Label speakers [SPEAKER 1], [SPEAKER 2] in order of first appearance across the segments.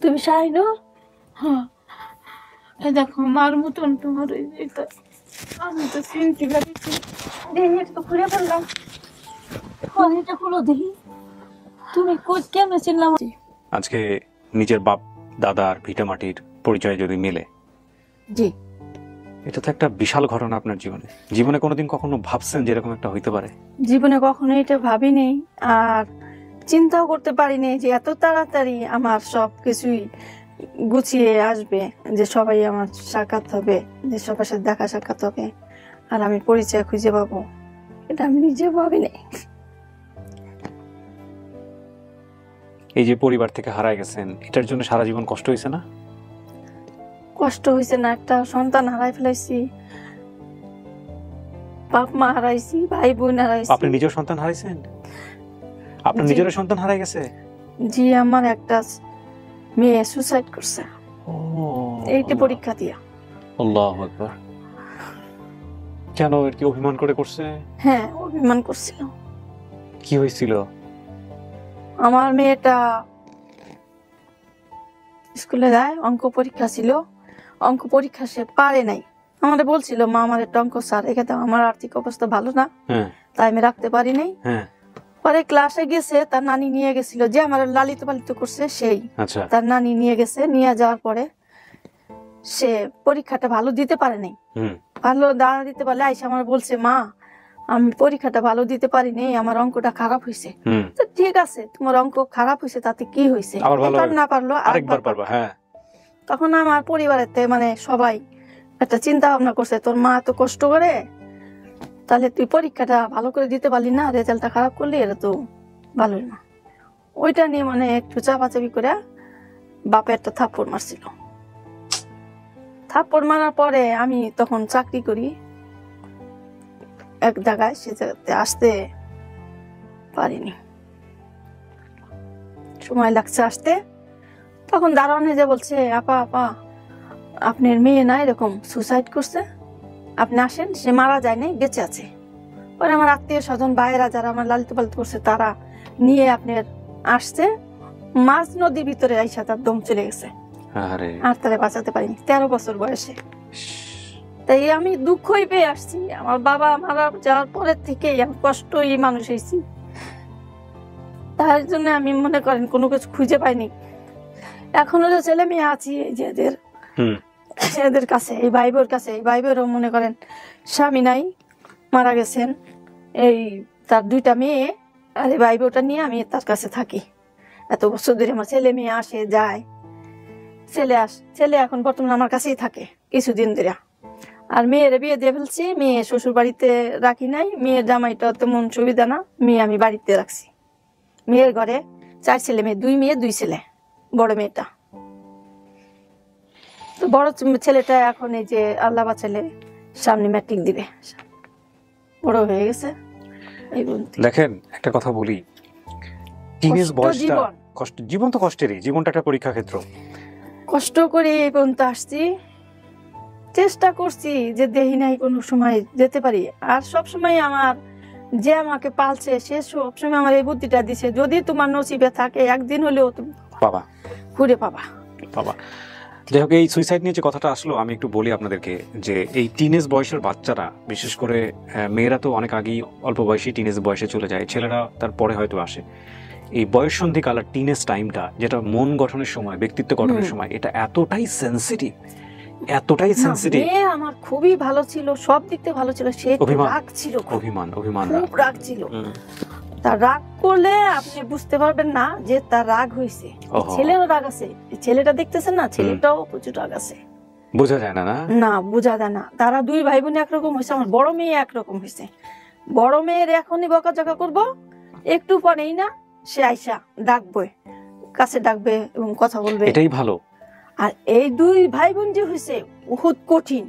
[SPEAKER 1] তুমি শাহিনুর? হ্যাঁ, এই দেখো মার মতন তোমার এটা। আমি তো চিনতে পারছি, দেখি একটু খুলে ফেললাম। এটা খুলো দেখি, তুমি কেমনে চিনলাম?
[SPEAKER 2] আজকে নিজের বাপ দাদার ভিটে মাটির পরিচয় যদি মেলে,
[SPEAKER 1] জি,
[SPEAKER 2] এটা তো একটা বিশাল ঘটনা আপনার জীবনে। জীবনে কোনোদিন কখনো ভাবছেন যে এরকম একটা হইতে পারে?
[SPEAKER 1] জীবনে কখনো এটা ভাবিনি, আর চিন্তাও করতে পারিনি যে এত তাড়াতাড়ি আমার সব কিছুই গুছিয়ে আসবে, যে সবাই আমার সাক্ষাৎ হবে, যে সবার সাথে দেখা সাক্ষাৎ হবে, আর আমি পরিচয় খুঁজে পাবো, এটা আমি নিজে ভাবিনি।
[SPEAKER 2] এই যে পরিবার থেকে হারায় গেছেন, এটার জন্য সারা জীবন কষ্ট হয়েছে না?
[SPEAKER 1] কষ্ট হয়েছে না, একটা সন্তান হারাই ফেলাইছি, বাপ মা হারাইছি, ভাই বোন হারাইছি।
[SPEAKER 2] আপনি নিজের সন্তান হারাইছেন? আপনার নিজের সন্তান হারাই গেছে?
[SPEAKER 1] জি, আমার একটা মেয়ে সুসাইড করছে এইটা পরীক্ষা দিয়া।
[SPEAKER 2] আল্লাহু আকবার। কেন, এর কি অভিমান করে করছে?
[SPEAKER 1] হ্যাঁ, অভিমান করছিল।
[SPEAKER 2] কি হয়েছিল?
[SPEAKER 1] আমার মেয়েটা স্কুলে যায়, অঙ্ক পরীক্ষা ছিল, অঙ্ক পরীক্ষা সে পারে নাই। আমাদের বলছিল, মা আমার একটা অঙ্ক স্যার রেখে দাও, আমার আর্থিক অবস্থা ভালো না, তাই আমি রাখতে পারি নাই। পরে ক্লাসে গেছে, তার নানি নিয়ে গেছিল, যে আমার লালিত পালিত করছে সেই, তার নানি নিয়ে গেছে। নিয়ে যাওয়ার পরে সে পরীক্ষাটা ভালো দিতে পারে নাই। ভালো দাঁড়া দিতে পারলে আইসা আমার বলছে, মা আমি পরীক্ষাটা ভালো দিতে পারিনি, আমার অঙ্কটা খারাপ হয়েছে। তো ঠিক আছে, তোমার অঙ্ক খারাপ হয়েছে তাতে কি হয়েছে, না পারলো আরেকবার পারবা। তখন আমার পরিবারের মানে সবাই একটা চিন্তা ভাবনা করছে, তোর মা এত কষ্ট করে, তাহলে তুই পরীক্ষাটা ভালো করে দিতে পারলি না, রেজাল্টটা খারাপ করলি, এটা তো ভালো না। ওইটা নিয়ে মানে একটু চাপাচাপি করে বাপে একটা থাপ্পড় মারছিল। থাপ্পড় মারার পরে আমি তখন চাকরি করি এক জায়গায়, সে জায়গাতে আসতে পারিনি, সময় লাগছে আসতে। তখন দারোয়ানে যে বলছে, আপা আপা আপনার মেয়ে না এরকম সুসাইড করছে, আপনি আসেন, সে মারা যায় নাই, বেঁচে আছে। পরে আমার আত্মীয় স্বজন ভাইয়েরা যারা আমার লালিত পালিত করছে, তারা নিয়ে আপনার আসছে, মাঝ নদীর ভিতরে আইসা তার দম চলে গেছে, আর তারা বাঁচাতে পারিনি, 13 বছর বয়সে। তাই আমি দুঃখই পেয়ে আসছি, আমার বাবা মারা যাওয়ার পরের থেকে আমি কষ্টই মানুষ হয়েছি। তার জন্য আমি মনে করেন কোনো কিছু খুঁজে পাইনি। এখনো যে ছেলে মেয়ে আছি, এই যে এদের কাছে, এই ভাই বোর কাছে, এই ভাই বোরও মনে করেন স্বামী নাই, মারা গেছেন, এই তার 2টা মেয়ে, আর এই ভাই বোটা নিয়ে আমি তার কাছে থাকি। এত বছর ধরে আমার ছেলে মেয়ে আসে যায়, ছেলে এখন বর্তমানে আমার কাছেই থাকে কিছুদিন ধরে। আর মেয়ের বিয়ে দিয়ে ফেলছি, মেয়ে শ্বশুর বাড়িতে রাখি নাই, মেয়ের জামাইটা তেমন সুবিধা না, মেয়ে আমি বাড়িতে রাখছি। মেয়ের ঘরে 4 ছেলে মেয়ে, 2 মেয়ে 2 ছেলে, বড় মেয়েটা। তো বড় ছেলেটা এখন এই যে আল্লাহ বাঁচালে সামনে ম্যাট্রিক দিবে, বড় হয়ে গেছে।
[SPEAKER 2] দেখেন, একটা কথা বলি, টিনেজ বয়সটা কষ্ট, জীবন তো কষ্টেরই, জীবনটা একটা পরীক্ষা ক্ষেত্র।
[SPEAKER 1] কষ্ট করে এই পর্যন্ত আসছি, চেষ্টা করছি যে দেহি নাই কোনো সময় যেতে পারি। আর সব সময় আমার যে আমাকে পালছে, সে সবসময় আমার এই বুদ্ধিটা দিছে, যদি তোমার নসিবে থাকে একদিন হলেও তুমি
[SPEAKER 2] বাবা
[SPEAKER 1] ঘুরে পাবা।
[SPEAKER 2] যাই হোক, এই সুইসাইড নিয়ে যে কথাটা আসলো, আমি একটু বলি আপনাদেরকে যে এই টিনেজ বয়সের বাচ্চারা, বিশেষ করে মেয়েরা তো অনেক আগেই অল্প বয়সী টিনেজ বয়সে চলে যায়, ছেলেরা তারপরে হয়তো আসে। এই বয়ঃসন্ধিকাল আর টিনেজ টাইমটা, যেটা মন গঠনের সময়, ব্যক্তিত্ব গঠনের সময়, এটা এতটাই সেন্সিটিভ, এতটাই সেন্সিটিভ।
[SPEAKER 1] আমার খুবই ভালো ছিল, সব দিক থেকে ভালো ছিল, সে রাগ ছিল,
[SPEAKER 2] অভিমান
[SPEAKER 1] খুব রাগ ছিল। তার রাগ করলে আপনি বুঝতে পারবেন না যে তার রাগ হয়েছে। ছেলেরও রাগ আছে, ছেলেটা দেখতেছেন না, ছেলেটাও প্রচুর রাগ আছে,
[SPEAKER 2] বোঝা যায় না। না
[SPEAKER 1] বোঝা যায় না। তারা 2 ভাই বোন একরকম হয়েছে, আমার বড় মেয়ে একরকম হয়েছে। বড় মেয়ের এখনই বকাঝকা করবো, একটু পরেই না সে আইসা ডাকবে, কাছে ডাকবে এবং কথা বলবে, এটাই ভালো। আর এই 2 ভাই বোন যে হয়েছে বহুত কঠিন।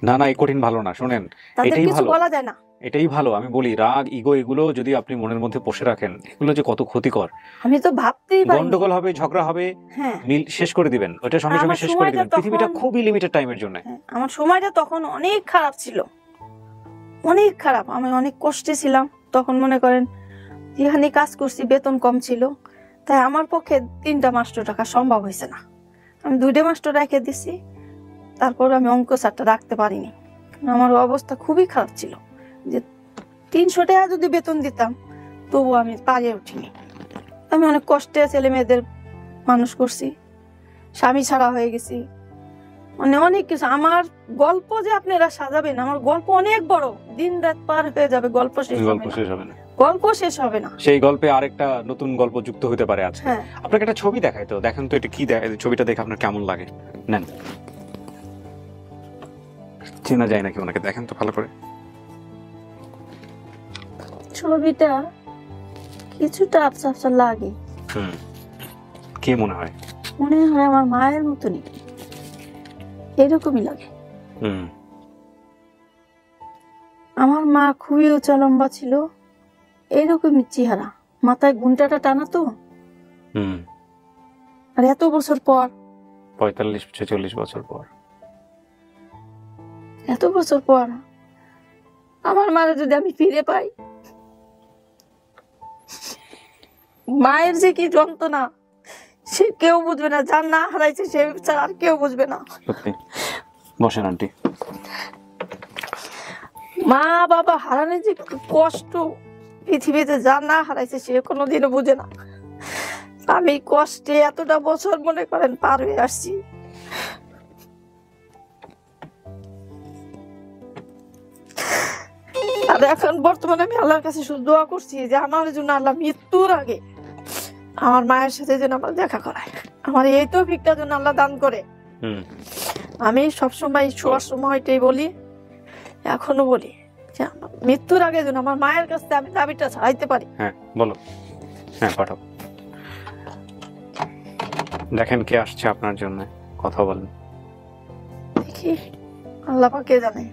[SPEAKER 2] না এই কঠিন ভালো না, শোনেন, এটাই ভালো, বলা যায় না, এটাই ভালো। আমি বলি, রাগ, ইগো, এগুলো যদি আপনি মনের মধ্যে পোষে রাখেন, এগুলো যে কত ক্ষতিকর,
[SPEAKER 1] আমি তো ভাবতেই পারি।
[SPEAKER 2] গন্ডগোল হবে, ঝগড়া হবে, মিল শেষ করে দিবেন, ওটা সঙ্গে সঙ্গে শেষ করে দিবেন। পৃথিবীটা খুবই লিমিটেড টাইমের জন্য।
[SPEAKER 1] আমার সময়টা তখন অনেক খারাপ ছিল, অনেক খারাপ, আমি অনেক কষ্টে ছিলাম তখন। মনে করেন যেখানে কাজ করছি বেতন কম ছিল, তাই আমার পক্ষে 3টা মাস্টার টাকা সম্ভব হয়েছে না। আমি 2টা মাস্টার রেখে দিছি, তারপর আমি অঙ্ক স্যারটা রাখতে পারিনি, কারণ আমার অবস্থা খুবই খারাপ ছিল। যে 300 টাকা যদি বেতন দিতাম তবু আমি পারিয়ে উঠিনি। আমি অনেক কষ্টে ছেলে মেয়েদের মানুষ করছি, স্বামী ছাড়া হয়ে গেছি, মানে অনেক কিছু। আমার গল্প যে আপনারা সাজাবেন, আমার গল্প অনেক বড়, দিন রাত পার হয়ে যাবে, গল্প শেষ হবে না, গল্প শেষ হবে না।
[SPEAKER 2] সেই গল্পে আরেকটা নতুন গল্প যুক্ত হতে পারে আজকে।
[SPEAKER 1] হ্যাঁ,
[SPEAKER 2] আপনাকে একটা ছবি দেখাই তো, দেখেন তো এটা কি, ছবিটা দেখে আপনার কেমন লাগে। নেন, চেনা যায় নাকি ওনাকে, দেখেন তো ভালো করে।
[SPEAKER 1] ছবিটা কিছুটা আফসা আফসা লাগে।
[SPEAKER 2] কে মনে হয়?
[SPEAKER 1] মনে হয় আমার মায়ের মতনই, এরকমই লাগে। আমার মা খুবই উঁচা লম্বা ছিল, এরকমই চেহারা, মাথায় ঘুমটাটা টানা তো। আর এত বছর পর,
[SPEAKER 2] 45-46 বছর পর,
[SPEAKER 1] এত বছর পর আমার মারে যদি আমি ফিরে পাই, মায়ের যে কি যন্ত্রণা সে কেউ বুঝবে না, যার না হারাইছে সে ছাড়া আর কেউ বুঝবে না।
[SPEAKER 2] সত্যি। বসেন আন্টি।
[SPEAKER 1] মা বাবা হারানোর যে কষ্ট পৃথিবীতে যার না হারাইছে সে কোনোদিনও বুঝে না। আমি কষ্টে এতটা বছর মনে করেন পার হয়ে আসছি। আর এখন বর্তমানে আমি আল্লাহর কাছে শুধু দোয়া করছি যে আমার জন্য আল্লাহ মৃত্যুর আগে আমার মায়ের সাথে যেন আমার দেখা করায়, আমার এই তৌফিকটা যেন আল্লাহ দান করে। আমি সবসময় শোয়ার সময়টাই বলি, এখনো বলি যে মৃত্যুর আগে যেন আমার মায়ের কাছে আমি দাবিটা ছাড়াইতে পারি।
[SPEAKER 2] হ্যাঁ বলো, হ্যাঁ পাঠাও। দেখেন কে আসছে আপনার জন্য, কথা বলেন।
[SPEAKER 1] দেখি, আল্লাহ পাকে জানে।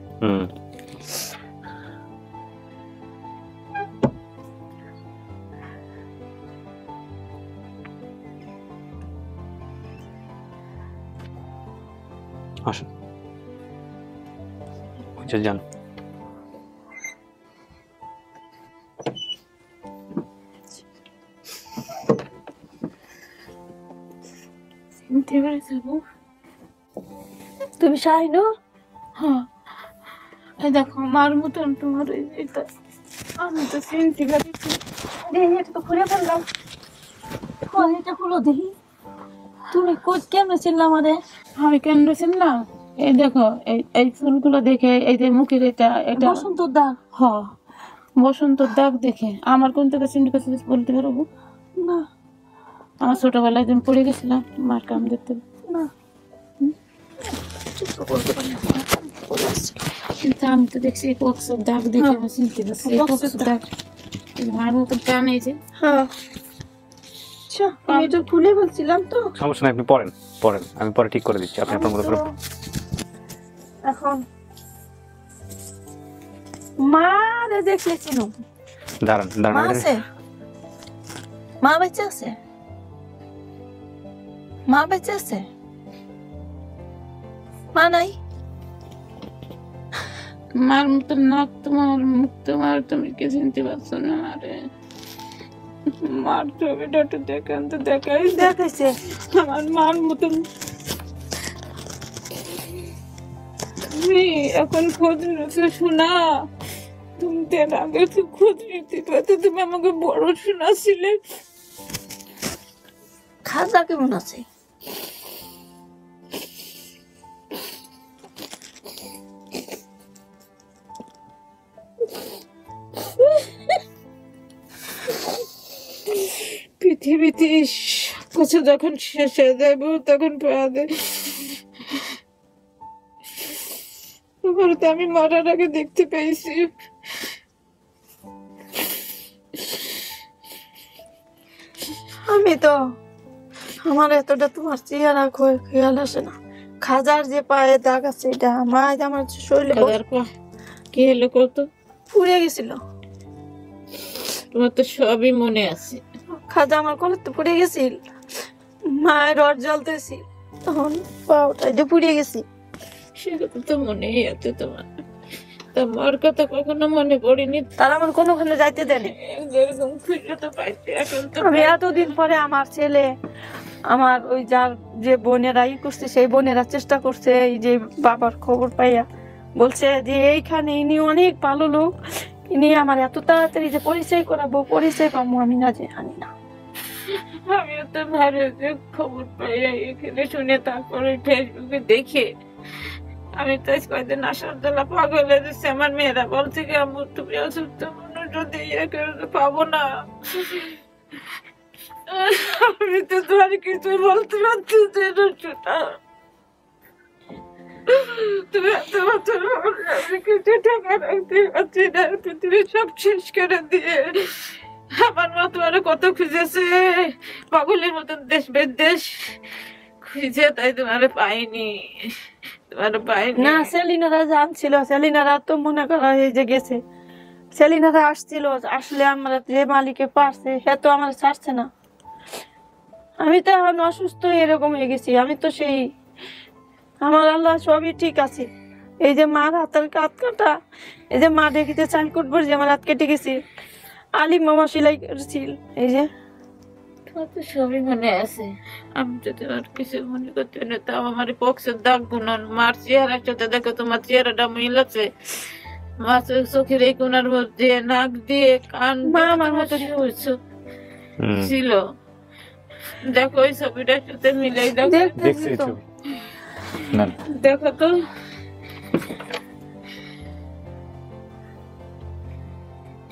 [SPEAKER 2] আসুন, যান।
[SPEAKER 1] তুমি শাহিনুর?
[SPEAKER 3] হ্যাঁ, এই দেখো মার মতন তোমার এটা, আমি তো চিনতে পারছি।
[SPEAKER 1] এটা তো খুলে ফেললাম, এটা খুলো দেখি। তুমি কেমন ছিল আমারে?
[SPEAKER 3] আমি কেন চিনলাম? এই দেখো, এই ফুলগুলো দেখে, এই যে মুখের এটা
[SPEAKER 1] বসন্তর দাগ।
[SPEAKER 3] হ, বসন্তর দাগ দেখে আমার কোন থেকে চিনতে পারছি বলতে পারবো
[SPEAKER 1] না?
[SPEAKER 3] আমার ছোটবেলায় একদিন পড়ে গেছিলাম, মার কাম দেখতে
[SPEAKER 1] না,
[SPEAKER 3] কিন্তু আমি তো দেখছি কক্সের দাগ দেখে আমি চিনতে পারছি। এই কক্সের দাগ মার মতো টান, এই যে।
[SPEAKER 1] হ্যাঁ, আচ্ছা, আমি এটা খুলে ফেলছিলাম তো।
[SPEAKER 2] সমস্যা নাই, আপনি পড়েন, আমি পরে ঠিক করে দিচ্ছি, আপনি আপনার মতো করে।
[SPEAKER 1] এখন মা রে দেখলেছিল,
[SPEAKER 2] দাঁড়ান
[SPEAKER 1] মা
[SPEAKER 2] দাঁড়ান।
[SPEAKER 1] আছে, মা বেঁচে আছে, মা বেঁচে আছে, মা নাই?
[SPEAKER 3] মার মতো নাক তোমার, মুখ তোমার, তুমি কি চিনতে পারছো না মারে? মার ছবিটা একটু দেখেন তো,
[SPEAKER 1] দেখাইছে
[SPEAKER 3] আমার মার মতন। তুমি এখন খোঁজ নিতে শোনা, তুমি তের আগে তো খোঁজ নিতে পারতো, তুমি আমাকে বড় শোনাছিলে।
[SPEAKER 1] খাজা কেমন আছে?
[SPEAKER 3] পৃথিবীতে কিছু যখন শেষ হয়ে যাবে তখন তো আমি মরার আগে দেখতে পেয়েছি।
[SPEAKER 1] আমি তো, আমার এতটা তোমার চেহারা খেয়াল আসে না। খাজার যে পায়ে দাগ আছে এটা আমার শরীরে
[SPEAKER 3] কি হলো কত
[SPEAKER 1] পুড়ে গেছিল।
[SPEAKER 3] তোমার তো সবই মনে আছে।
[SPEAKER 1] খাজা আমার কলের তো পুড়ে গেছিল, মায়ের রড জ্বলতেছিল, তখন পাওটা এটা পুড়ে গেছি।
[SPEAKER 3] সেটা তো মনেই আছে তোমার, তোমার কথা কখনো মনে পড়েনি।
[SPEAKER 1] তারা আমার কোনোখানে যাইতে দেয়নি।
[SPEAKER 3] এরকম খুঁজে তো পাইছি এখন তো।
[SPEAKER 1] আমি এতদিন পরে আমার ছেলে, আমার ওই যার যে বোনেরা করছে সেই বোনেরা চেষ্টা করছে, এই যে বাবার খবর পাইয়া বলছে যে এইখানে ইনি অনেক ভালো লোক, ইনি আমার এত তাড়াতাড়ি যে পরিচয় করাবো, পরিচয় পাবো আমি না জানি না।
[SPEAKER 3] আমিও তো ভারতে খবর পাই এখানে শুনে, তারপরে ফেসবুকে দেখে আমি তো কয়েকদিন আসার দোলা পাগল হয়ে যাচ্ছে। আমার মেয়েরা বলছে কি আম্মু তুমি অসুস্থ মানুষ, যদি পাবো না। আমি তো তোমার কিছু বলতে পারছি না। তুমি এত বছর আমি কিছু টাকা রাখতে পারছি না, তুমি সব শেষ করে দিয়ে। আমার মা তোমার কত খুঁজেছে, পাগলের মতন দেশ বিদেশ খুঁজে, তাই তোমার পাইনি, তোমার পাইনি।
[SPEAKER 1] না, সেলিনারা জানছিল, সেলিনারা তো মনে করা এই যে গেছে, সেলিনারা আসছিল, আসলে আমরা যে মালিকে পারছে সে তো আমার ছাড়ছে না। আমি তো এখন অসুস্থ এরকম হয়ে গেছি, আমি তো সেই আমার আল্লাহ সবই ঠিক আছে। এই যে মার হাতের কাত কাটা, এই যে মা দেখিতে চাল কুটবো যে আমার হাত কেটে গেছি, আলিম মামা সেলাই করছিল, এই যে
[SPEAKER 3] তোমার তো সবই মনে আছে। আমি তো তোমার কিছু মনে করতে না, তাও আমার পক্ষের দাগ গুণন মার চেহারার সাথে দেখো তোমার চেহারাটা মিল আছে। মা চোখের এই কোনার মধ্যে নাক দিয়ে কান
[SPEAKER 1] মা আমার মতো
[SPEAKER 3] ছিল। দেখো ওই ছবিটার সাথে মিলাই দেখো,
[SPEAKER 1] দেখতেছি তো।
[SPEAKER 3] দেখো তো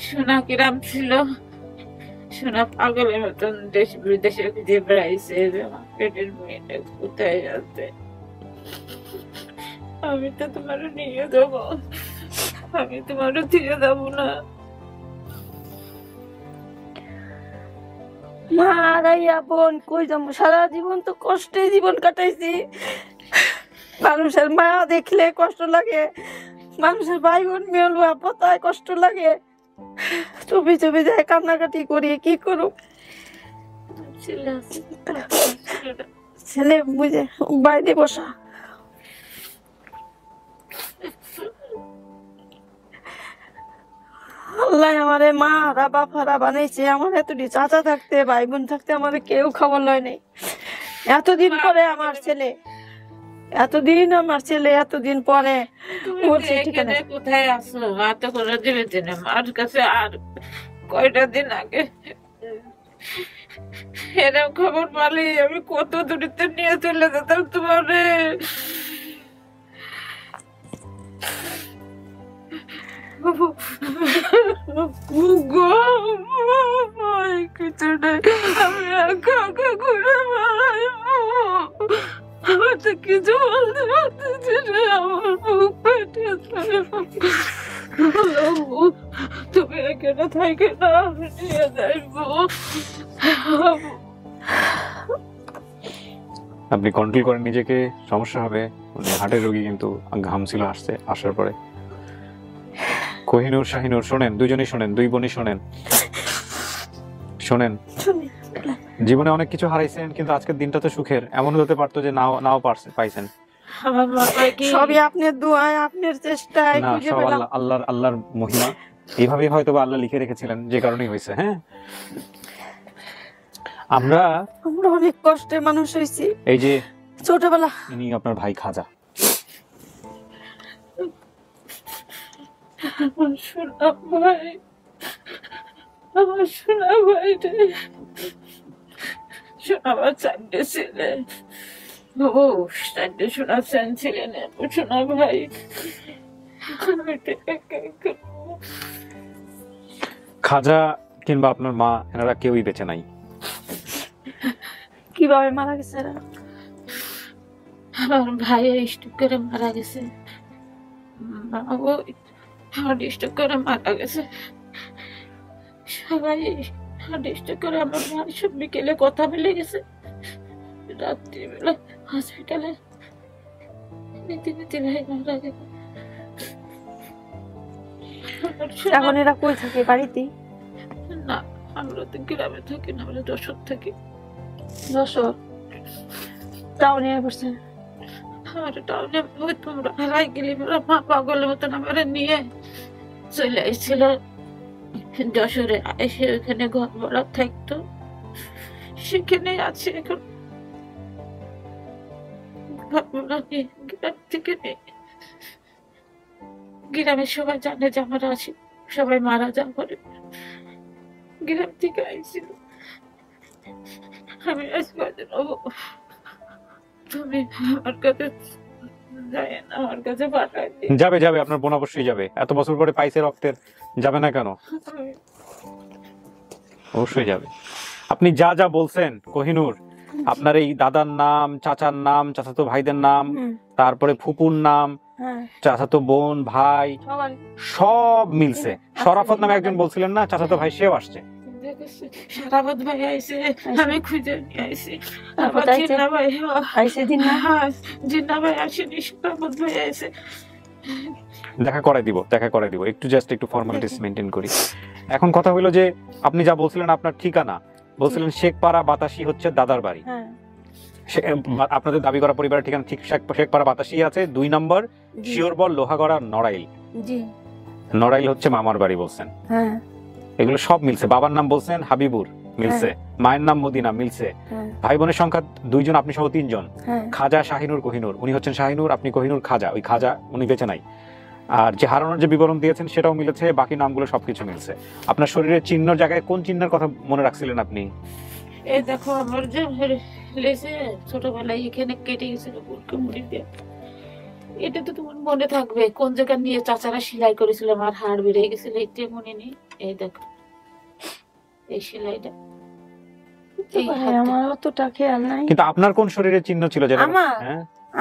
[SPEAKER 3] সোনা কিরাম ছিল। সোনা পাগলের মতন দেশ বিদেশে খুঁজে বেড়াইছে, পেটের মেয়েটা কোথায় আছে। আমি তো তোমার নিয়ে যাবো, আমি তোমারও দিয়ে যাবো না।
[SPEAKER 1] মা রাইয়া বোন কই যাবো, সারা জীবন তো কষ্টে জীবন কাটাইছি। মানুষের মা দেখলে কষ্ট লাগে, মানুষের ভাই বোন মেলুয়া পতায় কষ্ট লাগে, চুপি চুপি যায় কান্নাকাটি করি, কি করুক। ছেলে বুঝে বাইরে বসা, আল্লাহ আমারে মারা বাপারা বানাইছে। আমার এতটি চাচা থাকতে ভাই বোন থাকতে আমার কেউ খবর লয় নাই। এতদিন পরে আমার ছেলে, এতদিন আমার ছেলে এতদিন পরে বলছে ঠিকানা।
[SPEAKER 3] কোথায় আসো? মা তো কোনো দিবে না মার কাছে। আর কয়টা দিন আগে এরকম খবর পালি আমি কত দূরিতে নিয়ে চলে যেতাম তোমারে। কিছু নেই, আমি একা একা ঘুরে বেড়াইবো। আমার তো কিছু বলতে পারতেছি না, আমার বুক পেটে তুমি এখানে থাকে না, আমি নিয়ে যাইবো।
[SPEAKER 2] আপনি কন্ট্রোল করেন নিজেকে, সমস্যা হবে। হার্টের রোগী কিন্তু ঘাম ছিল আসছে, আসার পরে। কোহিনুর শাহিনুর শোনেন, দুইজনই শোনেন, দুই বোনই শোনেন, শোনেন। জীবনে অনেক কিছু হারাইছেন, কিন্তু আজকের দিনটা তো সুখের। এমন হতে পারতো যে নাও পাইছেন।
[SPEAKER 1] সবই আপনার দোয়ায়, আপনার চেষ্টায়
[SPEAKER 2] না,
[SPEAKER 1] খুঁজে
[SPEAKER 2] সব
[SPEAKER 1] পেলাম।
[SPEAKER 2] আল্লাহর মহিমা। এইভাবেই হয়তো আল্লাহ লিখে রেখেছিলেন, যে কারণেই হয়েছে। হ্যাঁ, আমরা
[SPEAKER 1] অনেক কষ্টে মানুষ হয়েছি।
[SPEAKER 2] এই যে
[SPEAKER 1] ছোটবেলা,
[SPEAKER 2] ইনি আপনার ভাই খাজা।
[SPEAKER 3] আমার সোনা ভাই, আমার সোনা ভাই রে, সোনা ভাই চারটে ছেলে। ও চারটে সোনা চান ছিলেন, সোনা ভাই।
[SPEAKER 2] খাজা কিংবা আপনার মা, এনারা কেউই বেঁচে নাই।
[SPEAKER 1] কিভাবে মারা গেছে এরা?
[SPEAKER 3] আমার ভাই স্ট্রোক করে মারা গেছে, মাও স্ট্রোক করে মারা গেছে। সবাই স্ট্রোক করে, আমার মা সব বিকেলে কথা মিলে গেছে, রাত্রিবেলা হসপিটালে নীতি ভাই মারা গেছে।
[SPEAKER 1] এখন এরা কই থাকে? বাড়িতেই?
[SPEAKER 3] না, আমরা তো গ্রামে থাকি না, আমরা যশোর থাকি।
[SPEAKER 1] যশোর টাউনে বসে?
[SPEAKER 3] আর টাউনে তোমরা হারাই গেলি, মা পাগলের মতন আমার নিয়ে চলে এসেছিল যশোরে। এসে ওখানে ঘর ভাড়া থাকতো, সেখানে আছে এখন। গ্রাম থেকে নেই। গ্রামের সবাই জানে যে আমরা আছি, সবাই মারা যাওয়ার পরে গ্রাম থেকে আইছিল। আমি আজ কদিন তুমি আমার কাছে যাই না, আমার কাছে পাঠাই দিই।
[SPEAKER 2] যাবে যাবে, আপনার বোন অবশ্যই যাবে। এত বছর পরে পাইছে রক্তের, যাবে না কেন? অবশ্যই যাবে। আপনি যা যা বলছেন কোহিনূর, আপনার এই দাদার নাম, চাচার নাম, চাচাতো ভাইদের নাম, তারপরে ফুপুর নাম, চাচাতো বোন, ভাই, সব মিলছে। শরাফত নামে একজন বলছিলেন না, চাচাতো ভাই, সেও আসছে।
[SPEAKER 3] শরাফত ভাই আইছে, আমি খুঁজে নিয়ে আইছি।
[SPEAKER 1] আবার জিন্না ভাই আইছে,
[SPEAKER 3] জিন্না ভাই আসেনি, শরাফত ভাই আইছে।
[SPEAKER 2] দেখা করে দিব, একটু জাস্ট একটু ফর্মালিটিস মেইনটেইন করি। এখন কথা হলো যে আপনি যা বলছিলেন আপনার ঠিকানা, বলছিলেন শেখপাড়া বাতাসি হচ্ছে দাদার বাড়ি। আপনাদের দাবি করা পরিবারের ঠিকানা ঠিক শেখপাড়া বাতাসি আছে। 2 নম্বর শিওরবল লোহাগড়া নড়াইল, নড়াইল হচ্ছে মামার বাড়ি বলছেন। এগুলো সব মিলছে। বাবার নাম বলছেন হাবিবুর, মিলছে। মায়ের নাম মদিনা, মিলছে। ভাই বোনের সংখ্যা 2 জন, আপনি সহ 3 জন। খাজা শাহিনুর কোহিনুর, উনি হচ্ছেন শাহিনুর, আপনি কোহিনুর খাজা। ওই খাজা উনি বেঁচে নাই। আর যে হারানোর যে বিবরণ দিয়েছেন সেটাও মিলেছে, বাকি নামগুলো সবকিছু মিলছে। আপনার শরীরের চিহ্নের জায়গায় কোন চিহ্নের কথা মনে রাখছিলেন আপনি?
[SPEAKER 3] এই দেখো আমার যে লেসে ছোটবেলায় এখানে কেটে গেছিল বুলকে মুড়ি দিয়ে, এটা তো তোমার মনে থাকবে কোন জায়গা নিয়ে চাচারা সেলাই করেছিল, আমার হাড় বেড়ে গেছিল, এটা মনে নেই। এই দেখো এই সেলাইটা,
[SPEAKER 1] আমার অতটা খেয়াল নাই।
[SPEAKER 2] কিন্তু আপনার কোন শরীরের চিহ্ন ছিল যেটা?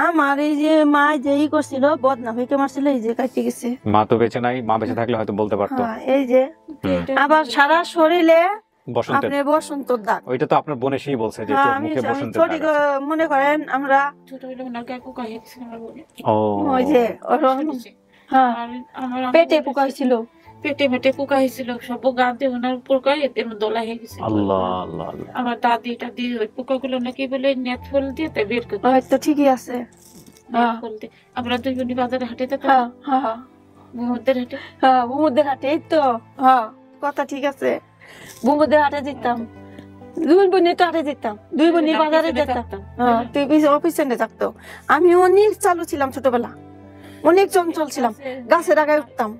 [SPEAKER 1] আমার এই যে মা যেই করছিল, বদনা হইকে মারছিল, এই যে কাটতে গেছে।
[SPEAKER 2] মা তো বেঁচে নাই, মা বেঁচে থাকলে হয়তো বলতে পারতো।
[SPEAKER 1] এই যে আবার সারা শরীরে
[SPEAKER 2] বসন্তের দাগ। ওইটা তো আপনার বোন এসেই বলছে যে মুখে বসন্তের দাগ আছে।
[SPEAKER 1] মনে করেন আমরা
[SPEAKER 3] ছোটবেলায় ওনার গায়ে পোকা হয়েছিল,
[SPEAKER 1] ওই যে পেটে পোকা হয়েছিল,
[SPEAKER 3] পেটে পোকা হয়েছিল, সব গাঁতে ওনার পোকা এতে দোলা হয়ে গেছে।
[SPEAKER 2] আল্লাহ আল্লাহ আল্লাহ।
[SPEAKER 3] আমার দাদিটা দিয়ে ওই পোকাগুলো নাকি বলে নেট ফল দিয়ে তাই বের করে।
[SPEAKER 1] হয়তো ঠিকই আছে।
[SPEAKER 3] আমরা 2 বোনই বাজারে হাটে যেতাম, বুমুদের হাটে।
[SPEAKER 1] বুমুদের হাটে, এই তো কথা ঠিক আছে। বুমুদের হাটে যেতাম, 2 বোনই তো হাটে যেতাম, 2 বোনই বাজারে যেতাম। তুই অফিসে থাকতো। আমি অনেক চালু ছিলাম ছোটবেলা, অনেক চঞ্চল ছিলাম। গাছের আগায় উঠতাম,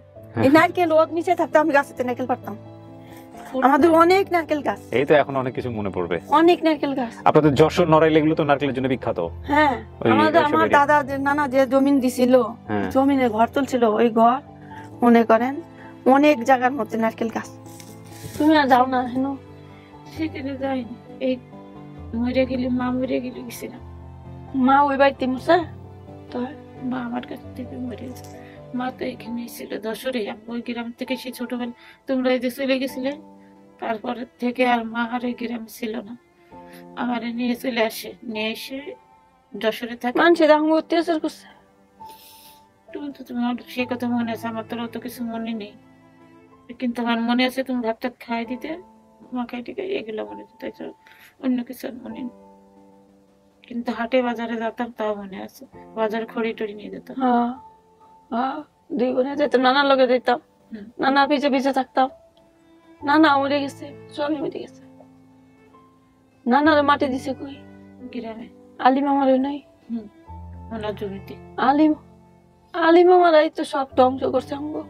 [SPEAKER 1] এই নারকেল ওর নিচে থাকতাম, আমি গাছেতে নারকেল পারতাম। আমাদের অনেক নারকেল গাছ।
[SPEAKER 2] এই তো এখন অনেক কিছু মনে পড়বে,
[SPEAKER 1] অনেক নারকেল গাছ।
[SPEAKER 2] আপনাদের যশোর নড়াইল এগুলো তো নারকেলের জন্য বিখ্যাত।
[SPEAKER 1] আমার দাদা নানা যে জমিন দিছিল, জমিনে ঘর তুলছিল, ওই ঘর মনে করেন অনেক জায়গার মধ্যে নারকেল গাছ। তুমি আর যাও না? হেন
[SPEAKER 3] সেখানে যাইনি, এই মরে গেলে মা মরে গেলে গেছিলাম।
[SPEAKER 1] মা ওই বাড়িতে মরছে, তো
[SPEAKER 3] মা আমার কাছ থেকে মরে গেছে। মা তো এখানে ছিল যশোরে, ওই গ্রাম থেকে সে ছোটবেলা তোমরা এই যে চলে গেছিলে, তারপর থেকে আর মা আর ওই গ্রামে ছিল না। আমার নিয়ে চলে আসে, নিয়ে এসে যশোরে থাকে।
[SPEAKER 1] মানুষের অত্যাচার করছে,
[SPEAKER 3] তোমার সে কথা মনে আছে? আমার তো অত কিছু মনে নেই, কিন্তু আমার মনে আছে তুমি ভাতটা খাই দিতে, মাখাই টিকাই, এগুলো মনে দিতে, অন্য কিছু মনে নেই। কিন্তু হাটে বাজারে যেতাম তাও মনে আছে, বাজার খড়ি টড়ি নিয়ে যেতাম।
[SPEAKER 1] 2 বোনে যেতাম, নানার লগে যেতাম, নানার পিছে পিছে থাকতাম। নানা মরে গেছে, সবই মরে গেছে। নানার মাটি দিছে কই?
[SPEAKER 3] গ্রামে।
[SPEAKER 1] আলিম আমারও নাই,
[SPEAKER 3] ওনার জমিতে।
[SPEAKER 1] আলিম আমারাই তো সব ধ্বংস করছে। আমগো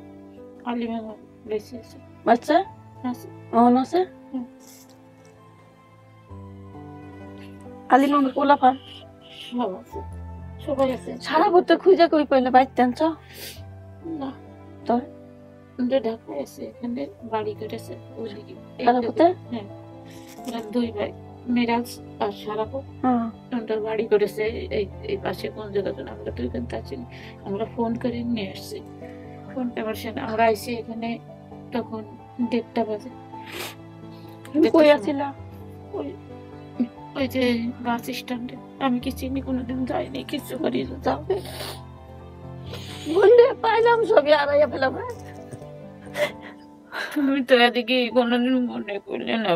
[SPEAKER 3] আলিম আমার বেঁচে আছে,
[SPEAKER 1] বাচ্চা আছে। আলিম আমার পোলাপান
[SPEAKER 3] সব আছে, সবাই আছে।
[SPEAKER 1] সারা বছর খুঁজে কই পাইলে বাইতে আনছ
[SPEAKER 3] না?
[SPEAKER 1] তো
[SPEAKER 3] ঢাকায় আছে, এখানে বাড়ি করেছে।
[SPEAKER 1] হ্যাঁ,
[SPEAKER 3] 2 ভাই, মেরাজ আর সারাপুর, বাড়ি করেছে এই পাশে। কোন জায়গায় আমরা 2 ঘন্টা আছি, আমরা ফোন করে নিয়ে আসছি। ফোন পেপার আমরা আইসি এখানে তখন 1:30 বাজে।
[SPEAKER 1] কই আছিলা?
[SPEAKER 3] ওই যে বাস স্ট্যান্ডে। আমি কি চিনি, কোনোদিন যাইনি, কিছু করি যাবে
[SPEAKER 1] বললে পাইলাম সবই হারাইয়া ফেলাম।
[SPEAKER 3] তুমি তো এদিকে কোনোদিন মনে করলে না?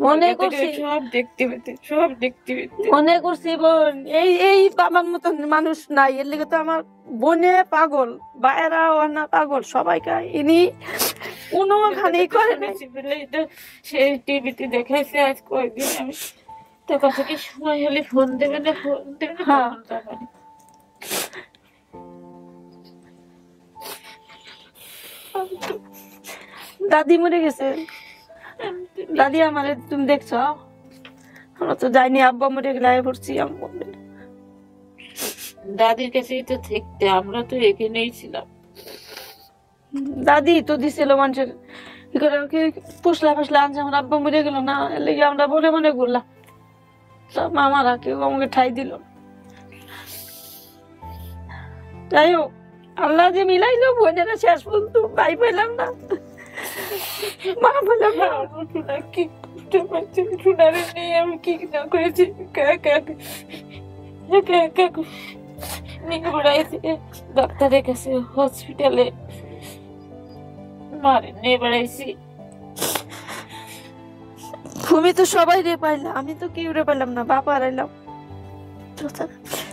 [SPEAKER 1] মনে করছি,
[SPEAKER 3] সব দেখতে পেতে, সব দেখতে পেতে
[SPEAKER 1] মনে করছি বোন। এই বাবার মতন মানুষ নাই, এর লেগে তো আমার বোনে পাগল, বাইরাও না পাগল, সবাইকে ইনি কোনোখানেই করে নাই।
[SPEAKER 3] সেই টিভিতে দেখাইছে আজ কয়েকদিন, আমি তোর কাছে কি সময় হলে ফোন দেবে না? ফোন দেবে না?
[SPEAKER 1] হ্যাঁ।
[SPEAKER 3] তখন যাবানি।
[SPEAKER 1] দাদি মরে গেছে। দাদি আমারে তুমি দেখছো? আমরা তো যাইনি, আব্বা মরে গেলে আয় পড়ছি।
[SPEAKER 3] দাদির কাছেই তো থাকতে, আমরা তো এখানেই ছিলাম।
[SPEAKER 1] দাদি তো দিছিল মানুষের পুষলা ফুসলা আনছে, আমার আব্বা মরে গেল না, এর লেগে আমরা মনে মনে ঘুরলাম। সব মামারা কেউ আমাকে ঠাই দিল না। যাই হোক, আল্লাহ যে মিলাইলো, বোনেরা শেষ পর্যন্ত ভাই পেলাম না, মা পেলাম না।
[SPEAKER 3] শোনা কি করতে পারছি, শোনারে নিয়ে আমি কি না করেছি, নিয়ে বেড়াইছে ডাক্তারের কাছে, হসপিটালে মারে নিয়ে বেড়াইছি।
[SPEAKER 1] তুমি তো সবাই রে পাইলা, আমি তো কেউ রে পাইলাম না, বাবা হারাইলাম।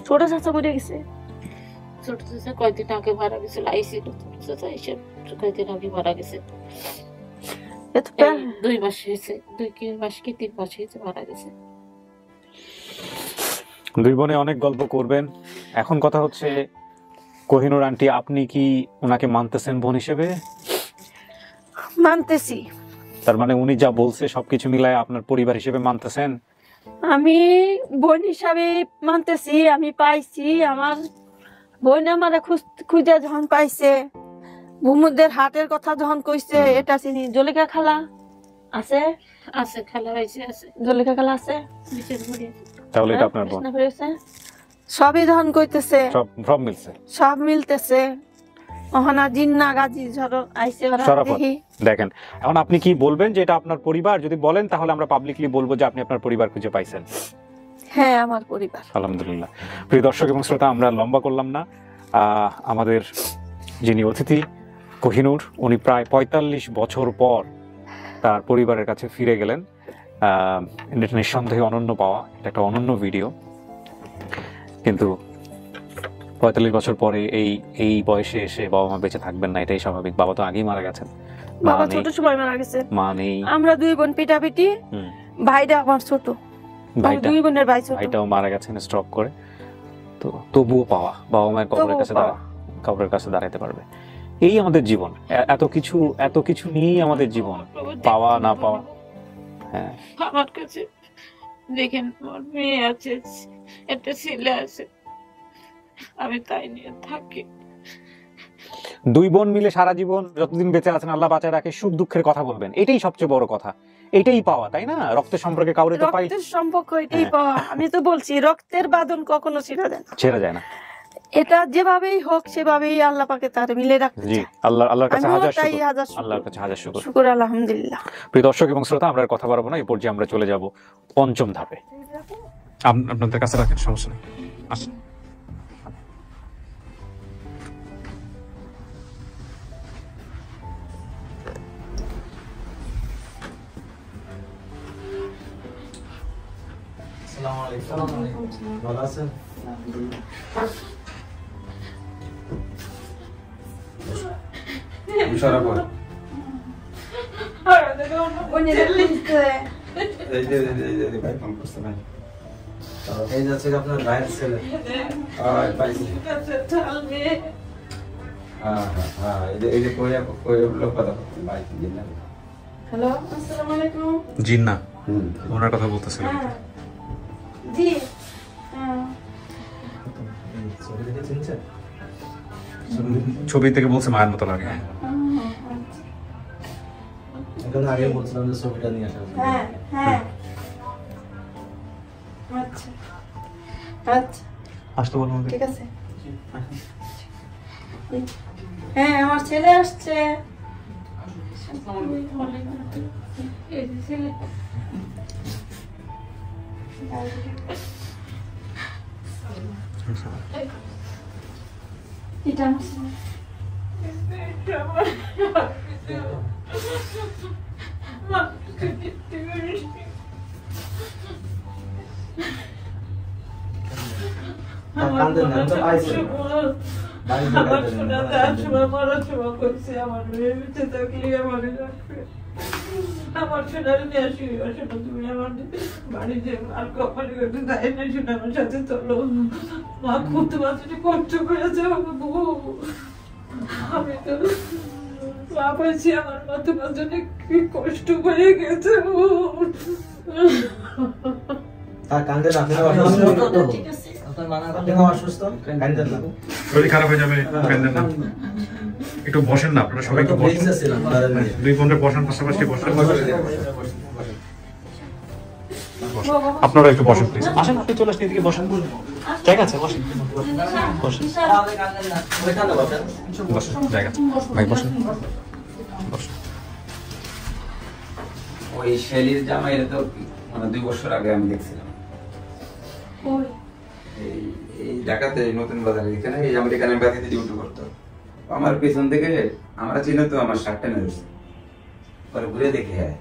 [SPEAKER 1] ছোট চাচা মরে গেছে।
[SPEAKER 3] ছোট চাচা কয়দিন আগে মারা গেছে, আইসিল। ছোট চাচা হিসেব কয়দিন আগে মারা গেছে।
[SPEAKER 1] এত
[SPEAKER 3] 2 মাস হয়েছে, 2 মাস কি 3 মাস হয়েছে মারা গেছে।
[SPEAKER 2] দুই বোনে অনেক গল্প করবেন। এখন কথা হচ্ছে, কোহিনূর আন্টি, আপনি কি ওনাকে মানতেছেন বোন হিসেবে?
[SPEAKER 1] মানতেছি।
[SPEAKER 2] তার মানে উনি যা বলছে সবকিছু মিলায় আপনার পরিবার হিসেবে মানতেছেন?
[SPEAKER 1] আমি বোন হিসাবে মানতেছি। আমি পাইছি, আমার বোন আমারে খুঁজে যখন পাইছে, ভূমুদের হাটের কথা যখন কইছে, এটা চিনি। জলিকা খালা আছে?
[SPEAKER 3] আছে, খালা হয়েছে, আছে।
[SPEAKER 1] জলিকা খালা আছে?
[SPEAKER 3] বিশেষ করে
[SPEAKER 2] তাহলে এটা আপনার বোন।
[SPEAKER 1] সবই যখন কইতেছে,
[SPEAKER 2] সব মিলছে,
[SPEAKER 1] সব মিলতেছে। ওখানে জিন্না গাজি ঝড় আইছে, ওরা
[SPEAKER 2] শরাফত।
[SPEAKER 1] দেখি।
[SPEAKER 2] দেখেন, এখন আপনি কি বলবেন যে এটা আপনার পরিবার? যদি বলেন তাহলে আমরা পাবলিকলি বলবো যে আপনি আপনার পরিবার খুঁজে পাইছেন।
[SPEAKER 1] হ্যাঁ, আমার পরিবার।
[SPEAKER 2] আলহামদুলিল্লাহ। প্রিয় দর্শক এবং শ্রোতা, আমরা লম্বা করলাম না। আমাদের যিনি অতিথি কোহিনূর, উনি প্রায় 45 বছর পর তার পরিবারের কাছে ফিরে গেলেন। এটা নিঃসন্দেহে অনন্য পাওয়া, এটা একটা অনন্য ভিডিও। কিন্তু 45 বছর পরে এই বয়সে এসে বাবা মা বেঁচে থাকবেন না, এটাই স্বাভাবিক। বাবা তো আগেই মারা গেছেন,
[SPEAKER 1] বাবা ছোট সময় মারা গেছে।
[SPEAKER 2] মা নেই।
[SPEAKER 1] আমরা 2 বোন পিটাপিটি, ভাইটা আমার ছোট,
[SPEAKER 2] ভাইটা
[SPEAKER 1] 2 বোনের ভাই ছোট।
[SPEAKER 2] ভাইটাও মারা গেছেন স্ট্রোক করে। তো তবুও পাওয়া, বাবা মায়ের কবরের কাছে দাঁড়াতে পারবে, এই আমাদের জীবন। এত কিছু নিয়েই আমাদের জীবন, পাওয়া না পাওয়া। হ্যাঁ,
[SPEAKER 3] আমার কাছে দেখেন, আমার মেয়ে আছে, একটা ছেলে আছে, আমি তাই নিয়ে থাকি।
[SPEAKER 2] 2 বোন মিলে সারা জীবন যতদিন বেঁচে আছেন, আল্লাহ বাঁচায় রাখে, সুখ দুঃখের কথা বলবেন, এটাই সবচেয়ে বড় কথা। এটাই পাওয়া, তাই না? রক্তের সম্পর্কে কাউরে তো পাই,
[SPEAKER 1] রক্তের সম্পর্ক এটাই পাওয়া। আমি তো বলছি, রক্তের বাঁধন কখনো ছেড়ে যায় না। এটা যেভাবেই হোক সেভাবেই আল্লাহ পাকে তার মিলে রাখতে
[SPEAKER 2] জি,
[SPEAKER 1] চায়।
[SPEAKER 2] আল্লাহর কাছে হাজার
[SPEAKER 1] শুকর।
[SPEAKER 2] আল্লাহর কাছে হাজার শুকর।
[SPEAKER 1] শুকর আলহামদুলিল্লাহ।
[SPEAKER 2] প্রিয় দর্শক এবং শ্রোতা, আমরা আর কথা বাড়াবো না, এই পর্যায়ে আমরা চলে যাব 5ম ধাপে। আপনাদের কাছে রাখেন, সমস্যা নেই। আসুন।
[SPEAKER 4] আসসালামু আলাইকুম। ভালো আছেন? ইশারা কর। এই ভাই ফোন করছে ভাই। এই যাচ্ছে আপনার ভাইয়ের ছেলে। পাইছি। হ্যাঁ, এই যে কই লোক কথা ভাই জিন্না।
[SPEAKER 1] হ্যালো, আসসালামু আলাইকুম।
[SPEAKER 2] জিন্না, ওনার কথা বলতেছিলাম।
[SPEAKER 1] জি,
[SPEAKER 4] ছবি দেখে চিনছেন?
[SPEAKER 2] ছবি থেকে বলছে মায়ের মতো লাগে।
[SPEAKER 4] এখন আগে বলছিলাম যে ছবিটা নিয়ে আসা।
[SPEAKER 1] হ্যাঁ হ্যাঁ, আচ্ছা আচ্ছা,
[SPEAKER 2] আসতে বলুন।
[SPEAKER 1] ঠিক আছে। হ্যাঁ, আমার ছেলে আসছে।
[SPEAKER 3] এই যে ছেলে,
[SPEAKER 1] এটা আমার ছেলে।
[SPEAKER 4] কান্দেন না, তো পাইছি।
[SPEAKER 3] আমার শোনা তার সময় মরার সময় করছে, আমার মেয়ে বেঁচে থাকলে আমার রাখবে। আমার সোনার নিয়ে শুয়ে শোনো, তুমি আমার বাড়িতে আর কপালে করতে যাই না, শোনো আমার সাথে চলো। মা খুব তোমার জন্য কষ্ট করেছে বউ, আমি তো মা পাইছি, আমার মা তোমার জন্য কি কষ্ট করে গেছে বউ।
[SPEAKER 4] কান্দেন আপনি,
[SPEAKER 1] ঠিক আছে।
[SPEAKER 4] আপনি অসুস্থ, কান্দেন না।
[SPEAKER 2] শরীর খারাপ হয়ে যাবে, কাঁদেন না। একটু বসেন না আপনারা, সবাই একটু বসেন। দুই বোনের বসেন, পাশাপাশি বসেন। আপনারা একটু বসেন প্লিজ। আসেন, আপনি চলে আসেন, এদিকে বসেন। ঠিক আছে, বসেন বসেন বসেন, জায়গা ভাই, বসেন বসেন।
[SPEAKER 5] ওই শেলির জামাইয়ের তো মানে 2 বছর আগে আমি দেখছিলাম এই ঢাকাতে নতুন বাজারে, এখানে এই আমেরিকান এম্বাসিতে ডিউটি করতো। আমার পেছন থেকে আমরা চিনে তো আমার শার্টটা নেড়েছে, পরে ঘুরে দেখি হ্যাঁ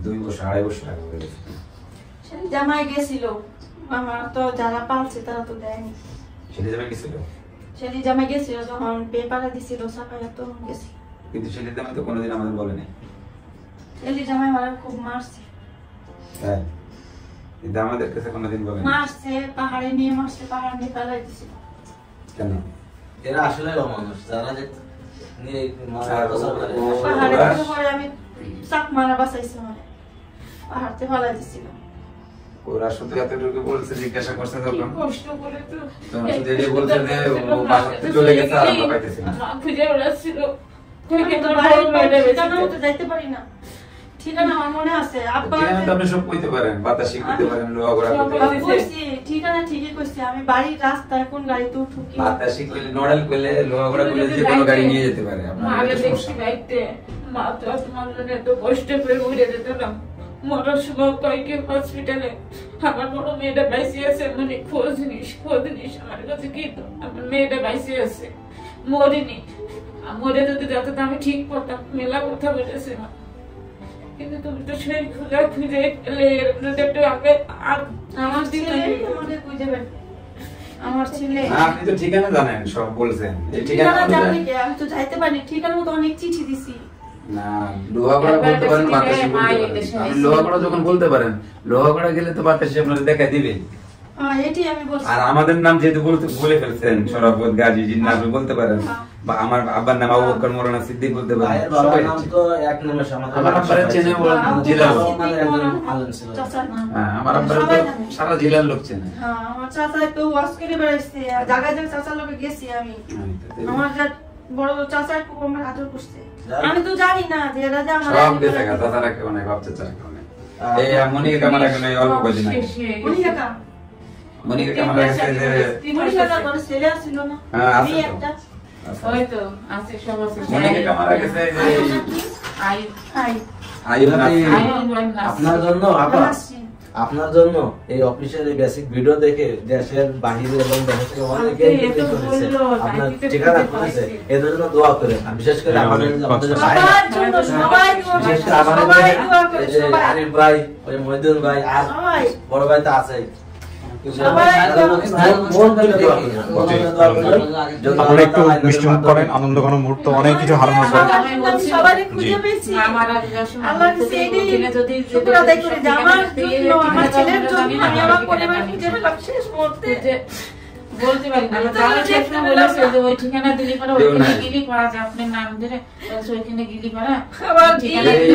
[SPEAKER 5] 2 বছর 2.5 বছর আগে হয়ে গেছে।
[SPEAKER 1] জামাই গেছিল, আমার তো যারা পালছে তারা তো দেয়নি।
[SPEAKER 5] শেলি জামাই গেছিল,
[SPEAKER 1] সেটি জামাই গেছিল যখন পেপারে দিছিল সাফাইয়া, তো গেছি।
[SPEAKER 5] কিন্তু শেলি জামাই তো কোনোদিন আমাদের বলেনি।
[SPEAKER 1] সেটি জামাই মারা খুব মারছে,
[SPEAKER 5] হ্যাঁ, কিন্তু আমাদের কাছে কোনোদিন বলেনি।
[SPEAKER 1] মারছে, পাহাড়ে নিয়ে মারছে, পাহাড় নিয়ে ফেলাই দিছিল।
[SPEAKER 5] কেন?
[SPEAKER 4] এরা আসলে মানুষ, যারা যে নিয়ে
[SPEAKER 1] পাহাড়ে থেকে পরে আমি চাপ মারা বাঁচাইছি, মানে পাহাড়তে ফেলাই দিছিল।
[SPEAKER 5] ওরা শুধু এতটুকু বলছে, জিজ্ঞাসা করছে
[SPEAKER 3] কি
[SPEAKER 5] তখন
[SPEAKER 3] কষ্ট করে তো
[SPEAKER 5] তখন শুধু এটাই বলছে যে ও বাসাতে চলে গেছে আর আমরা পাইতেছি না।
[SPEAKER 3] মা খুঁজে বেড়াচ্ছিল,
[SPEAKER 1] আমি তো বাড়ির ঠিকানাও তো যাইতে পারি না, ঠিকানা আমার মনে আছে। আব্বা
[SPEAKER 5] ঠিকানা তো আপনি সব কইতে পারেন, বাতাসি কইতে পারেন, লোহাগড়া কইতে পারেন।
[SPEAKER 1] কইছি, ঠিকানা ঠিকই কইছি, আমি বাড়ির রাস্তায় কোন গাড়িতে উঠু কি
[SPEAKER 5] বাতাসি কইলে, নড়াল কইলে, লোহাগড়া কইলে যে কোনো গাড়ি নিয়ে যেতে পারে। আপনার
[SPEAKER 3] মাকে
[SPEAKER 5] এটা
[SPEAKER 3] দেখছি
[SPEAKER 5] সমস্যা।
[SPEAKER 3] বাইতে, মা তো তোমার জন্য এত কষ্ট করে ঘুরে যেত না। মরার সময় কয়েকে হসপিটালে আমার বড় মেয়েটা বাইসে আছে, মানে খোঁজ নিস আমার কাছে কি তো আমার মেয়েটা বাইসে আছে, মরিনি। মরে যদি যত আমি ঠিক করতাম, মেলা কথা বলেছে মা। কিন্তু তুমি তো সেই খুঁজে এলে যদি একটু আগে আর
[SPEAKER 1] আমার ছেলে আমাদের খুঁজে বের করে। আমার ছেলে
[SPEAKER 5] না, আপনি তো ঠিকানা জানেন, সব বলছেন। এই
[SPEAKER 1] ঠিকানা
[SPEAKER 5] ঠিকানা
[SPEAKER 1] জানি কি, আমি তো যাইতে পারি, ঠিকানা মতো অনেক চিঠি দিছি।
[SPEAKER 5] না, লোহাগড়া বলতে পারেন, বাতাসি বলতে পারেন। আপনি লোহাগড়া যখন বলতে পারেন, লোহাগড়া গেলে তো বাতাসি আপনাদের দেখা দিবে।
[SPEAKER 1] এটি আমি বলছি।
[SPEAKER 5] আর আমাদের নাম যেহেতু বলে ফেলছেন, সরাফত গাজী জিন্নাহ আপনি বলতে পারেন, বা আমার আব্বার নাম আবু বকর মৌলানা সিদ্দিক বলতে পারেন।
[SPEAKER 4] ভাইয়ের বাবার নাম তো এক নামে
[SPEAKER 5] আমার আব্বারে চেনে জেলার লোক।
[SPEAKER 1] চাচার নাম।
[SPEAKER 5] হ্যাঁ, আমার আব্বারে তো সারা জেলার লোক চেনে।
[SPEAKER 1] হ্যাঁ, আমার চাচা একটু ওয়াশ করে বেড়াইছে, আর জায়গায় জায়গায় চাচার লোকে গেছি আমি। আমার যা বড় চাচা একটু আমার আদর করছে। আমি তো জানি না যে এরা যে আমার
[SPEAKER 5] সব দেশে গা, চাচারা কেউ নাই, বাপ চাচারা কেউ নাই। এই মনিকা কামারা কেউ নাই, অল্প কদিন আগে।
[SPEAKER 1] মনিকা কাম।
[SPEAKER 5] মনিকা কামারা গেছে যে
[SPEAKER 1] মনিকা কাম করে ছেলে আসছিল না?
[SPEAKER 5] হ্যাঁ, আছে
[SPEAKER 1] মেয়ে
[SPEAKER 5] তো।
[SPEAKER 1] একটা।
[SPEAKER 3] ওই তো আছে, সব আছে।
[SPEAKER 5] মনিকা কামারা গেছে যে
[SPEAKER 3] আই
[SPEAKER 5] আইয়ুব নাসির।
[SPEAKER 4] আপনার জন্য আপা, আপনার জন্য এই অফিসের এই বেসিক ভিডিও দেখে দেশের বাহিরে এবং দেশের থেকে অনেকে করেছে, আপনার ঠিকানা করেছে, এদের জন্য দোয়া করেন। আর বিশেষ করে আমাদের যে ভাই,
[SPEAKER 1] সবার জন্য সবাই দোয়া
[SPEAKER 4] বিশেষ
[SPEAKER 1] করে,
[SPEAKER 4] করে আমাদের
[SPEAKER 1] সবাই দোয়া করে,
[SPEAKER 4] এই যে
[SPEAKER 1] সবাই।
[SPEAKER 4] আরিফ ভাই, ওই মহিউদ্দিন ভাই, আর
[SPEAKER 1] সবাই।
[SPEAKER 4] বড় ভাই তো আছে।
[SPEAKER 1] সবাই দোয়া করে।
[SPEAKER 4] মন থেকে দোয়া করেন। দোয়া করেন।
[SPEAKER 2] আপনারা একটু মিষ্টি মুখ করেন, আনন্দ ঘন মুহূর্ত, অনেক কিছু হারানোর পর।
[SPEAKER 1] আমি সবারই খুঁজে পেয়েছি। আল্লাহ কাছে এটাই শুকর আদায় করি যে আমার জন্য, আমার ছেলের জন্য আমি আমার পরিবার খুঁজে পেলাম শেষ মুহূর্তে।
[SPEAKER 3] বলতে পারি না, আমার শেষ বলেছে যে ওই ঠিকানা দিলি পারা, ওইখানে গিলি পারা যায়, আপনার নাম ধরে বলছে ওইখানে গিলি পারা।
[SPEAKER 1] আমার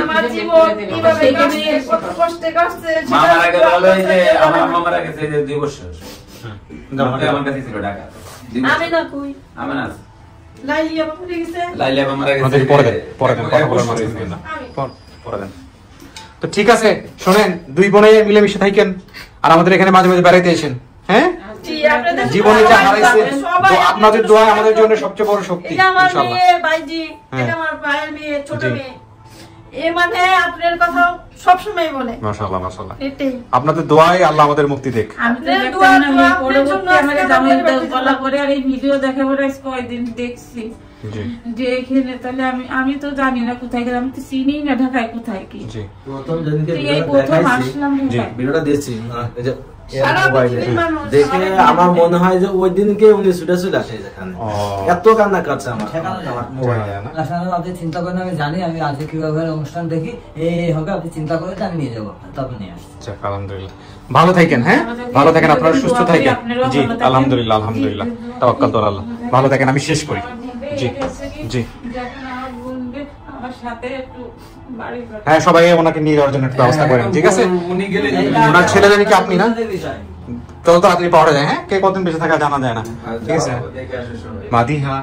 [SPEAKER 1] আমার জীবন কিভাবে কাটছে, কত কষ্টে কাটছে সেটা
[SPEAKER 5] মামারা গেল হলো এই যে আমার মামারা গেছে যে 2 বছর। আমার কাছে ছিল ঢাকা।
[SPEAKER 1] আমি না কই
[SPEAKER 5] আমার আছে।
[SPEAKER 1] লাইলি আমার পড়ে গেছে।
[SPEAKER 5] লাইলা মামারা গেছে।
[SPEAKER 2] আমাদের পরে দেন, কথা বলার মাঝে দিবেন না। পরে দেন। তো ঠিক আছে, শোনেন, দুই বোনে মিলেমিশে থাকেন, আর আমাদের এখানে মাঝে মাঝে বেড়াইতে আসেন। হ্যাঁ,
[SPEAKER 1] জি, আপনাদের
[SPEAKER 2] জীবনে যা হারাইছে,
[SPEAKER 1] সবাই
[SPEAKER 2] আপনাদের দোয়া আমাদের জন্য সবচেয়ে বড় শক্তি।
[SPEAKER 1] এটা আমার
[SPEAKER 2] ইনশাআল্লাহ।
[SPEAKER 1] মেয়ে বাইজি,
[SPEAKER 2] হ্যাঁ।
[SPEAKER 1] এটা আমার ভাইয়ের মেয়ে, ছোট
[SPEAKER 2] জি।
[SPEAKER 1] মেয়ে। এ মানে আপনার কথা সবসময় বলে।
[SPEAKER 2] মাশাআল্লাহ, মাশাআল্লাহ।
[SPEAKER 1] এটাই।
[SPEAKER 2] আপনাদের দোয়ায় আল্লাহ আমাদের মুক্তি দেখ।
[SPEAKER 3] আমি তো
[SPEAKER 1] আপনার
[SPEAKER 3] দেখতাম
[SPEAKER 1] দোয়া-
[SPEAKER 3] না,
[SPEAKER 1] দোয়া
[SPEAKER 3] আমি
[SPEAKER 1] আপনার
[SPEAKER 3] পরবর্তী
[SPEAKER 1] জন্য
[SPEAKER 3] আমার
[SPEAKER 1] আজকে
[SPEAKER 3] জামাই
[SPEAKER 1] আমাদের বাড়িতে
[SPEAKER 3] বলা
[SPEAKER 1] ছিলাম।
[SPEAKER 3] পরে আর এই ভিডিও দেখে পরে কয়েকদিন দেখছি
[SPEAKER 2] জি
[SPEAKER 3] যে এখানে, তাহলে আমি তো জানি না কোথায় গেলাম, আমি তো চিনি না ঢাকায় কোথায় কি।
[SPEAKER 2] জি।
[SPEAKER 4] প্রথম যেদিনকে
[SPEAKER 3] তো এই
[SPEAKER 4] ভিডিওটা
[SPEAKER 3] প্রথম
[SPEAKER 4] দেখাইছি,
[SPEAKER 3] আসলাম ঢাকায়।
[SPEAKER 4] ভিডিওটা দিয়েছি, এই যে এর
[SPEAKER 3] সারা
[SPEAKER 4] মোবাইলে
[SPEAKER 3] পৃথিবীর মানুষ,
[SPEAKER 4] দেখে
[SPEAKER 3] সারা
[SPEAKER 4] আমার
[SPEAKER 3] পৃথিবীর
[SPEAKER 4] মনে হয় যে ওই দিনকে উনি ছুটে চলে আসে এখানে।
[SPEAKER 2] ও।
[SPEAKER 4] এত কান্না কাটছে আমার মোবাইলে।
[SPEAKER 6] আসলে আপনি চিন্তা করেন, আমি জানি আমি আজকে কিভাবে অনুষ্ঠান দেখি, এই হবে আপনি চিন্তা করে আমি নিয়ে যাবো, তবে নিয়ে আসছি।
[SPEAKER 2] যাক, আলহামদুলিল্লাহ। ভালো থাকেন, হ্যাঁ ভালো থাকেন, আপনারা সুস্থ থাকেন। জি আলহামদুলিল্লাহ, আলহামদুলিল্লাহ, তাওয়াক্কাল তো আল্লাহ। ভালো থাকেন, আমি শেষ করি। জি জি
[SPEAKER 3] যখন আমার বলবে আমার সাথে একটু বাড়ি ঘর
[SPEAKER 2] হ্যাঁ, সবাই ওনাকে নিয়ে যাওয়ার জন্য একটু ব্যবস্থা করেন, ঠিক আছে?
[SPEAKER 5] উনি গেলে
[SPEAKER 2] ওনার ছেলে জানি কি আপনি না?
[SPEAKER 6] বিষয়
[SPEAKER 2] চলো তাড়াতাড়ি পাওয়া যায়, হ্যাঁ কে কতদিন বেঁচে থাকা জানা যায় না, ঠিক আছে?
[SPEAKER 5] দেখে আসো সবাই।
[SPEAKER 2] মাদিহা,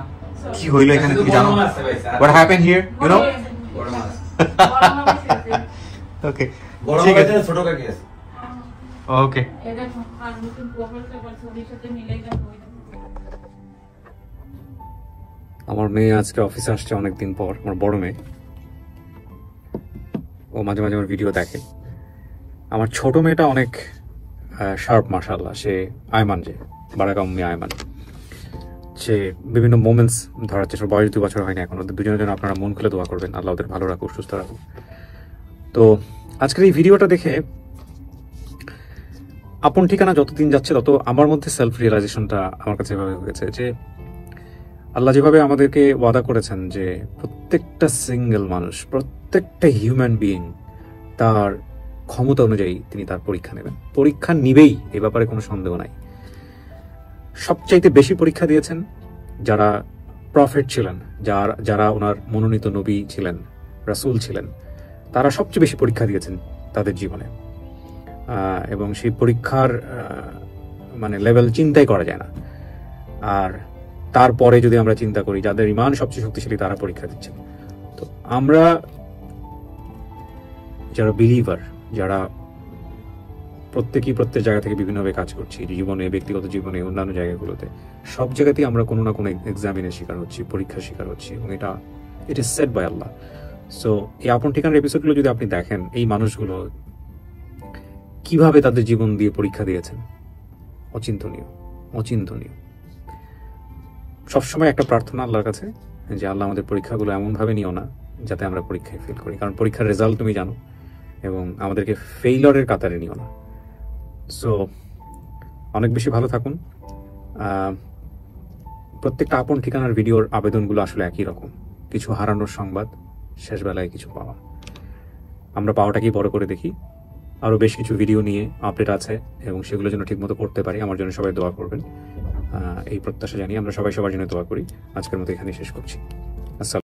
[SPEAKER 2] কি হইলো এখানে তুমি জানো?
[SPEAKER 5] বড় মাছ আছে ভাই, sir.
[SPEAKER 2] What happened here, you know?
[SPEAKER 5] বড় মাছ।
[SPEAKER 2] Okay,
[SPEAKER 4] বড়
[SPEAKER 2] ঠিক আছে,
[SPEAKER 4] মামাদের ছোট কাকি আছে।
[SPEAKER 2] okay.
[SPEAKER 3] এটা আর নতুন প্রোফাইল ছবির সাথে মিলে গেল।
[SPEAKER 2] আমার মেয়ে আজকে অফিসে আসছে অনেকদিন পর, আমার বড় মেয়ে। ও মাঝে মাঝে আমার ভিডিও দেখে। আমার ছোট মেয়েটা অনেক শার্প, মাশাআল্লাহ। সে আয়মান, যে বারাকা উম্মি আয়মান, সে বিভিন্ন মোমেন্টস ধরার চেষ্টা। বয়স 2 বছর হয়নি এখন। ওদের দুজনের জন্য আপনারা মন খুলে দোয়া করবেন, আল্লাহ ওদের ভালো রাখুক, সুস্থ রাখুক। তো আজকের এই ভিডিওটা দেখে আপন ঠিকানা যতদিন যাচ্ছে তত আমার মধ্যে সেলফ রিয়েলাইজেশনটা আমার কাছে এভাবে হয়েছে যে আল্লাহ যেভাবে আমাদেরকে ওয়াদা করেছেন যে প্রত্যেকটা সিঙ্গেল মানুষ, প্রত্যেকটা হিউম্যান বিইং তার ক্ষমতা অনুযায়ী তিনি তার পরীক্ষা নেবেন, পরীক্ষা নিবেই, এ ব্যাপারে কোনো সন্দেহ নাই। সবচাইতে বেশি পরীক্ষা দিয়েছেন যারা প্রফেট ছিলেন, যারা ওনার মনোনীত নবী ছিলেন, রাসূল ছিলেন, তারা সবচেয়ে বেশি পরীক্ষা দিয়েছেন তাদের জীবনে। এবং সেই পরীক্ষার মানে লেভেল চিন্তাই করা যায় না। আর তারপরে যদি আমরা চিন্তা করি যাদের ঈমান সবচেয়ে শক্তিশালী, তারা পরীক্ষা দিচ্ছেন। তো আমরা যারা বিলিভার, যারা প্রত্যেক জায়গা থেকে বিভিন্নভাবে কাজ করছি, জীবনে, ব্যক্তিগত জীবনে, অন্যান্য জায়গাগুলোতে, সব জায়গাতেই আমরা কোনো না কোনো এক্সামিনের শিকার হচ্ছি, পরীক্ষার শিকার হচ্ছি, এবং it is set by Allah. So এই আপন ঠিকানার এপিসোডগুলো যদি আপনি দেখেন, এই মানুষগুলো কিভাবে তাদের জীবন দিয়ে পরীক্ষা দিয়েছেন, অচিন্তনীয়। সবসময় একটা প্রার্থনা আল্লাহর কাছে যে আল্লাহ আমাদের পরীক্ষাগুলো এমনভাবে নিও না যাতে আমরা পরীক্ষায় ফেল করি, কারণ পরীক্ষার রেজাল্ট তুমি জানো, এবং আমাদেরকে ফেইলরের কাতারে নিও না। সো অনেক বেশি ভালো থাকুন। প্রত্যেকটা আপন ঠিকানার ভিডিওর আবেদনগুলো আসলে একই রকম, কিছু হারানোর সংবাদ, শেষবেলায় কিছু পাওয়া। আমরা পাওয়াটাকেই বড় করে দেখি। আরও বেশ কিছু ভিডিও নিয়ে আপডেট আছে, এবং সেগুলো যেন ঠিকমতো করতে পারি, আমার জন্য সবাই দোয়া করবেন। এই প্রত্যাশা জানিয়ে আমরা সবাই সবার জন্য দোয়া করি। আজকের মতো এখানেই শেষ করছি। আসসালাম।